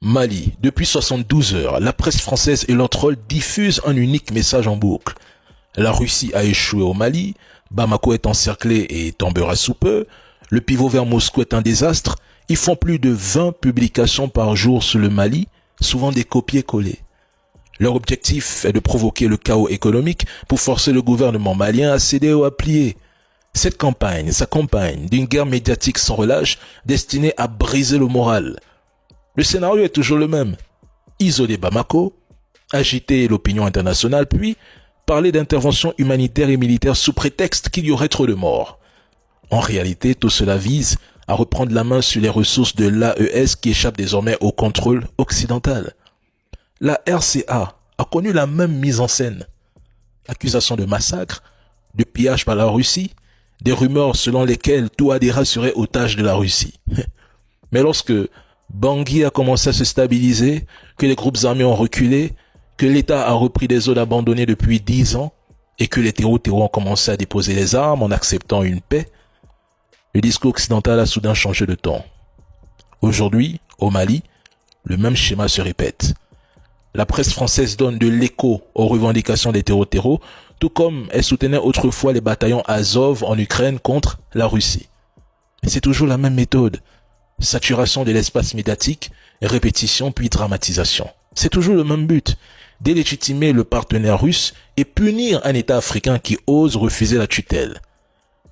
Mali, depuis 72 heures, la presse française et leurs trolls diffusent un unique message en boucle. La Russie a échoué au Mali, Bamako est encerclé et tombera sous peu, le pivot vers Moscou est un désastre, ils font plus de 20 publications par jour sur le Mali, souvent des copier-coller. Leur objectif est de provoquer le chaos économique pour forcer le gouvernement malien à céder ou à plier. Cette campagne s'accompagne d'une guerre médiatique sans relâche destinée à briser le moral. Le scénario est toujours le même. Isoler Bamako, agiter l'opinion internationale, puis parler d'intervention humanitaire et militaire sous prétexte qu'il y aurait trop de morts. En réalité, tout cela vise à reprendre la main sur les ressources de l'AES qui échappent désormais au contrôle occidental. La RCA a connu la même mise en scène. Accusations de massacre, de pillage par la Russie, des rumeurs selon lesquelles Touadéra serait otage de la Russie. Mais lorsque Bangui a commencé à se stabiliser, que les groupes armés ont reculé, que l'État a repris des zones abandonnées depuis 10 ans et que les terreaux ont commencé à déposer les armes en acceptant une paix, le discours occidental a soudain changé de ton. Aujourd'hui, au Mali, le même schéma se répète. La presse française donne de l'écho aux revendications des terreaux, tout comme elle soutenait autrefois les bataillons Azov en Ukraine contre la Russie. Mais c'est toujours la même méthode. Saturation de l'espace médiatique, répétition puis dramatisation. C'est toujours le même but. Délégitimer le partenaire russe et punir un État africain qui ose refuser la tutelle.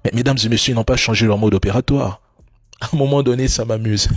Mais mesdames et messieurs, ils n'ont pas changé leur mode opératoire. À un moment donné, ça m'amuse.